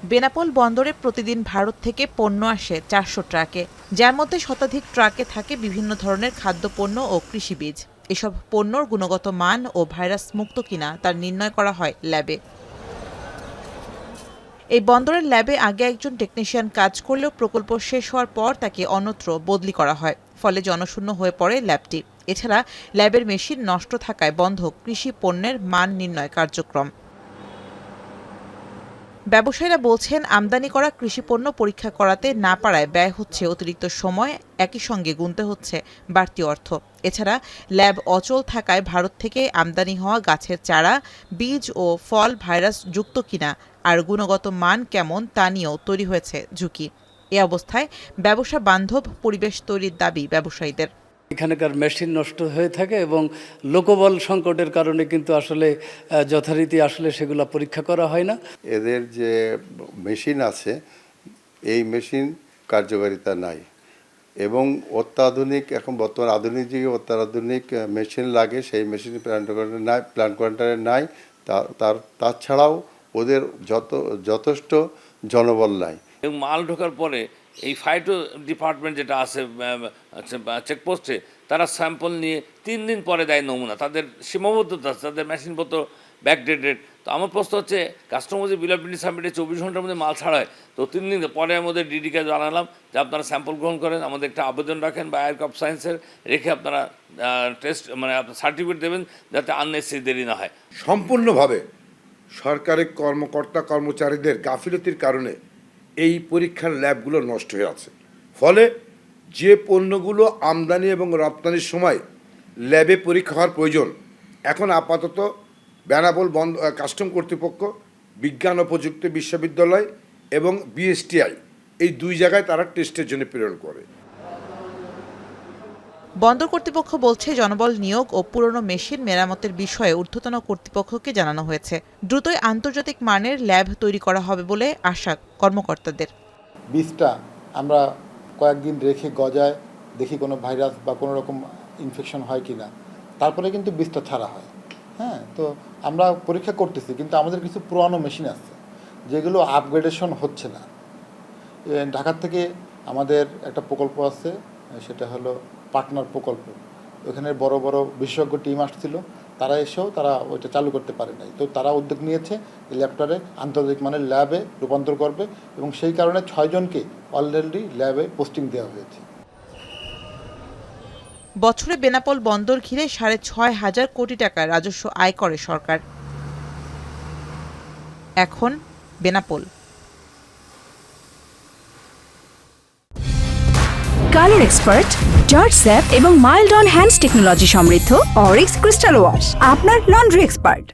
বেনাপোল বন্দরে প্রতিদিন ভারত থেকে পণ্য আসে ৪০০ ট্রাকে, যার মধ্যে শতাধিক ট্রাকে থাকে বিভিন্ন ধরনের খাদ্যপণ্য ও কৃষিবীজ। এসব পণ্যর গুণগত মান ও ভাইরাস মুক্ত কিনা তার নির্ণয় করা হয় ল্যাবে। এই বন্দরের ল্যাবে আগে একজন টেকনিশিয়ান কাজ করলেও প্রকল্প শেষ হওয়ার পর তাকে অন্যত্র বদলি করা হয়, ফলে জনশূন্য হয়ে পড়ে ল্যাবটি। এছাড়া ল্যাবের মেশিন নষ্ট থাকায় বন্ধ কৃষি পণ্যের মান নির্ণয় কার্যক্রম। ব্যবসায়ীরা বলছেন, আমদানি করা কৃষিপণ্য পরীক্ষা করাতে না পারায় ব্যয় হচ্ছে অতিরিক্ত সময়, একই সঙ্গে গুনতে হচ্ছে বাড়তি অর্থ। এছাড়া ল্যাব অচল থাকায় ভারত থেকে আমদানি হওয়া গাছের চারা, বীজ ও ফল ভাইরাস যুক্ত কিনা আর গুণগত মান কেমন তা নিয়েও তৈরি হয়েছে ঝুঁকি। এ অবস্থায় ব্যবসা বান্ধব পরিবেশ তৈরির দাবি ব্যবসায়ীদের। এখানকার মেশিন নষ্ট হয়ে থাকে এবং লোকবল সংকটের কারণে কিন্তু আসলে যথারীতি আসলে সেগুলো পরীক্ষা করা হয় না। এদের যে মেশিন আছে এই মেশিন কার্যকারিতা নাই এবং অত্যাধুনিক এখন বর্তমান আধুনিক যুগে অত্যাধুনিক মেশিন লাগে, সেই মেশিন প্ল্যান্ট কোয়ারেন্টাইনে নাই। তাছাড়াও ওদের যথেষ্ট জনবল নাই। এবং মাল ঢোকার পরে এই ফাইটো ডিপার্টমেন্ট যেটা আছে চেকপোস্টে, তারা স্যাম্পল নিয়ে 3 দিন পরে দেয় নমুনা। তাদের সীমাবদ্ধতা আছে, তাদের মেশিনপত্র ব্যাকডেটেড। তো আমার প্রশ্ন হচ্ছে, কাস্টমার যে বিল অফ মেটেরিয়াল সাবমিটে 24 ঘন্টার মধ্যে মাল ছাড়া হয়, তো 3 দিন পরে আমাদের ডিডিকে জানালাম যে আপনারা স্যাম্পল গ্রহণ করেন, আমাদের একটা আবেদন রাখেন বা আয়ার অফ সায়েন্সের রেখে আপনারা টেস্ট আপনার সার্টিফিকেট দেবেন, যাতে আননেসেসারি দেরি না হয়। সম্পূর্ণভাবে সরকারি কর্মকর্তা কর্মচারীদের গাফিলতির কারণে এই পরীক্ষার ল্যাবগুলো নষ্ট হয়ে আছে। ফলে যে পণ্যগুলো আমদানি এবং রপ্তানির সময় ল্যাবে পরীক্ষা হওয়ার প্রয়োজন, এখন আপাতত বেনাপোল কাস্টম কর্তৃপক্ষ, বিজ্ঞান ও প্রযুক্তি বিশ্ববিদ্যালয় এবং বিএসটিআই এই 2 জায়গায় তারা টেস্টের জন্য প্রেরণ করে। বন্দর কর্তৃপক্ষ বলছে, জনবল নিয়োগ ও পুরনো মেশিন মেরামতের বিষয়ে ঊর্ধ্বতন কর্তৃপক্ষকে জানানো হয়েছে। দ্রুতই আন্তর্জাতিক মানের ল্যাব তৈরি করা হবে বলে আশা কর্মকর্তাদের। বীজটা আমরা কয়েকদিন রেখে গজায় দেখি কোনো ভাইরাস বা কোনো রকম ইনফেকশন হয় কি না, তারপরে কিন্তু বীজটা ছাড়া হয়। হ্যাঁ, তো আমরা পরীক্ষা করতেছি, কিন্তু আমাদের কিছু পুরানো মেশিন আছে যেগুলো আপগ্রেডেশন হচ্ছে না। ঢাকার থেকে আমাদের একটা প্রকল্প আছে, সেটা হলো পার্টনার প্রকল্প। ওখানে বড় বড় বিশেষজ্ঞ টিম আসছিল, তারা এসেও তারা ওইটা চালু করতে পারে নাই। তো তারা উদ্যোগ নিয়েছে এই ল্যাবটারে আন্তর্জাতিক মানের ল্যাবে রূপান্তর করবে এবং সেই কারণে 6 জনকে অলরেডি ল্যাবে পোস্টিং দেওয়া হয়েছে। বছরে বেনাপোল বন্দর ঘিরে ৬,৫০০ কোটি টাকা রাজস্ব আয় করে সরকার। এখন Benapole colour expert, George sap এবং মাইল্ড অন হ্যান্ডস টেকনোলজি সমৃদ্ধ অরিক্স ক্রিস্টাল ওয়াশ আপনার লন্ড্রি এক্সপার্ট।